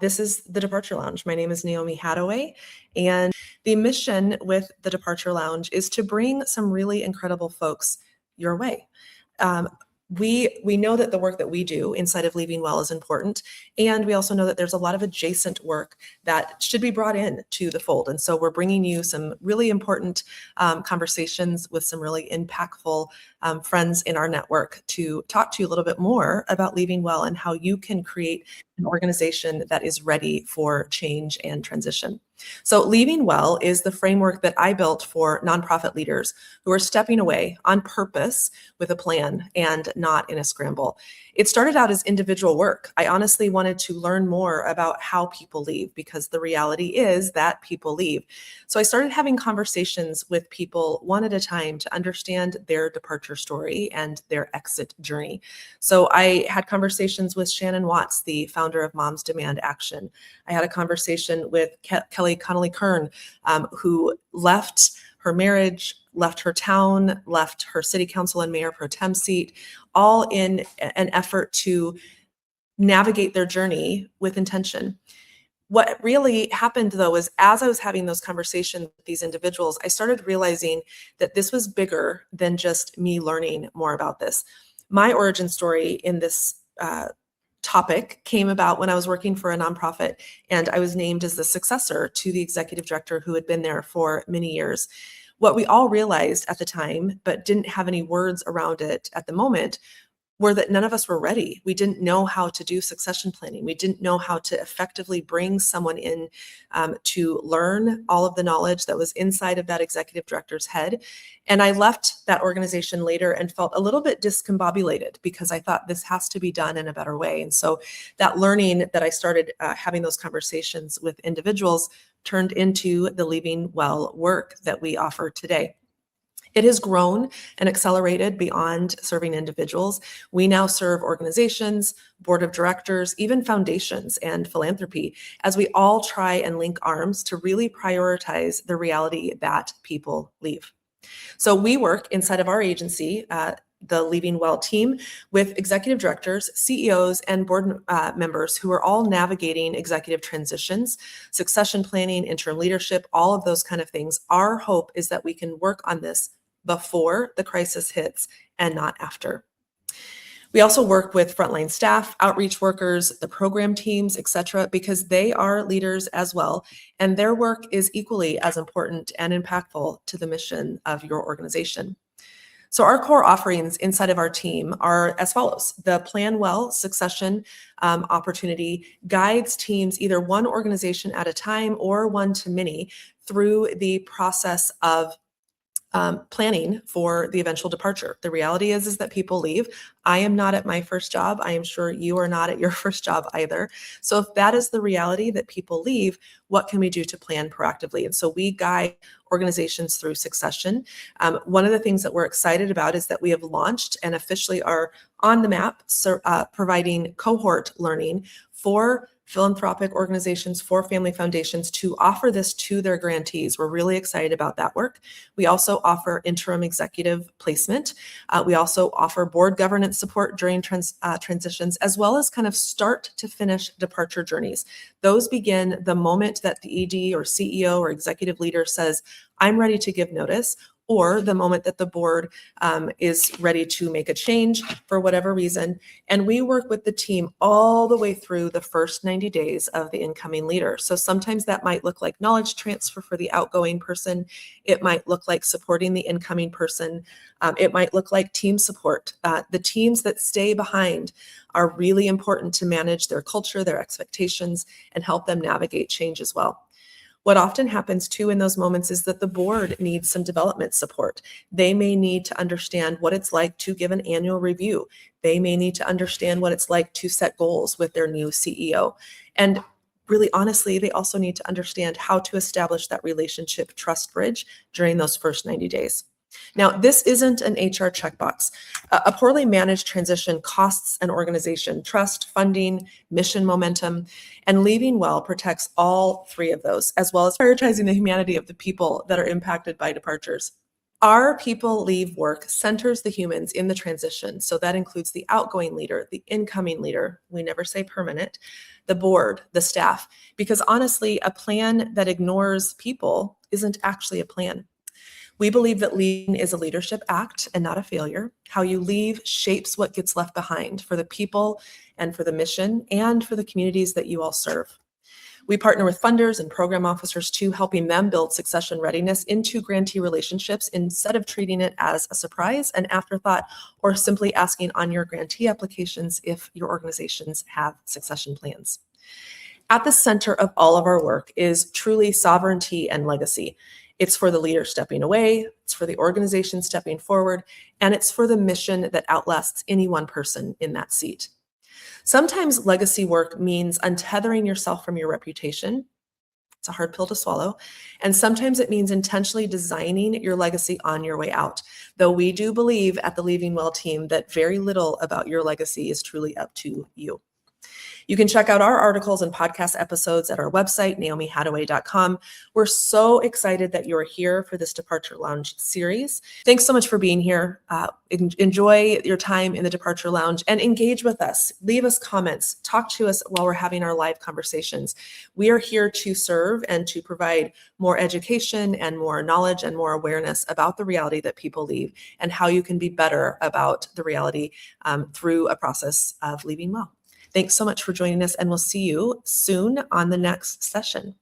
This is the Departure Lounge. My name is Naomi Hadaway, and the mission with the Departure Lounge is to bring some really incredible folks your way. Um, we know that the work that we do inside of Leaving Well is important, and we also know that there's a lot of adjacent work that should be brought in to the fold. And so we're bringing you some really important conversations with some really impactful friends in our network to talk to you a little bit more about Leaving Well and how you can create an organization that is ready for change and transition. So Leaving Well is the framework that I built for nonprofit leaders who are stepping away on purpose with a plan and not in a scramble. It started out as individual work. I honestly wanted to learn more about how people leave because the reality is that people leave. So I started having conversations with people one at a time to understand their departure story and their exit journey. So I had conversations with Shannon Watts, the founder of Moms Demand Action. I had a conversation with Kelly Connolly Kern, who left her marriage, left her town, left her city council and mayor pro tem seat, all in an effort to navigate their journey with intention. What really happened, though, is as I was having those conversations with these individuals, I started realizing that this was bigger than just me learning more about this. My origin story in this topic came about when I was working for a nonprofit, and I was named as the successor to the executive director who had been there for many years. What we all realized at the time, but didn't have any words around it at the moment, were that none of us were ready. We didn't know how to do succession planning. We didn't know how to effectively bring someone in to learn all of the knowledge that was inside of that executive director's head. And I left that organization later and felt a little bit discombobulated because I thought this has to be done in a better way. And so that learning that I started having those conversations with individuals turned into the Leaving Well work that we offer today. It has grown and accelerated beyond serving individuals. We now serve organizations, board of directors, even foundations and philanthropy, as we all try and link arms to really prioritize the reality that people leave. So we work inside of our agency, the Leaving Well team, with executive directors, CEOs, and board members who are all navigating executive transitions, succession planning, interim leadership, all of those kind of things. Our hope is that we can work on this before the crisis hits and not after. We also work with frontline staff, outreach workers, the program teams, et cetera, because they are leaders as well, and their work is equally as important and impactful to the mission of your organization. So our core offerings inside of our team are as follows. The Plan Well succession opportunity guides teams either one organization at a time or one to many through the process of planning for the eventual departure. The reality is that people leave. I am not at my first job. I am sure you are not at your first job either. So if that is the reality that people leave, what can we do to plan proactively? And so we guide organizations through succession. One of the things that we're excited about is that we have launched and officially are on the map, providing cohort learning for philanthropic organizations, for family foundations to offer this to their grantees. We're really excited about that work. We also offer interim executive placement. We also offer board governance support during transitions, as well as kind of start to finish departure journeys. Those begin the moment that the ED or CEO or executive leader says, I'm ready to give notice, or the moment that the board is ready to make a change for whatever reason. And we work with the team all the way through the first 90 days of the incoming leader. So sometimes that might look like knowledge transfer for the outgoing person. It might look like supporting the incoming person. It might look like team support. The teams that stay behind are really important to manage their culture, their expectations, and help them navigate change as well. What often happens too in those moments is that the board needs some development support. They may need to understand what it's like to give an annual review. They may need to understand what it's like to set goals with their new CEO. And really honestly, they also need to understand how to establish that relationship trust bridge during those first 90 days. Now, this isn't an HR checkbox. A poorly managed transition costs an organization trust, funding, mission momentum, and Leaving Well protects all three of those, as well as prioritizing the humanity of the people that are impacted by departures. Our People Leave work centers the humans in the transition. So that includes the outgoing leader, the incoming leader, we never say permanent, the board, the staff, because honestly, a plan that ignores people isn't actually a plan. We believe that leading is a leadership act and not a failure. How you leave shapes what gets left behind for the people and for the mission and for the communities that you all serve. We partner with funders and program officers too, helping them build succession readiness into grantee relationships instead of treating it as a surprise, an afterthought, or simply asking on your grantee applications if your organizations have succession plans. At the center of all of our work is truly sovereignty and legacy. It's for the leader stepping away, it's for the organization stepping forward, and it's for the mission that outlasts any one person in that seat. Sometimes legacy work means untethering yourself from your reputation. It's a hard pill to swallow. And sometimes it means intentionally designing your legacy on your way out. Though we do believe at the Leaving Well team that very little about your legacy is truly up to you. You can check out our articles and podcast episodes at our website, naomihadaway.com. We're so excited that you're here for this Departure Lounge series. Thanks so much for being here. Enjoy your time in the Departure Lounge and engage with us. Leave us comments. Talk to us while we're having our live conversations. We are here to serve and to provide more education and more knowledge and more awareness about the reality that people leave and how you can be better about the reality through a process of leaving well. Thanks so much for joining us, and we'll see you soon on the next session.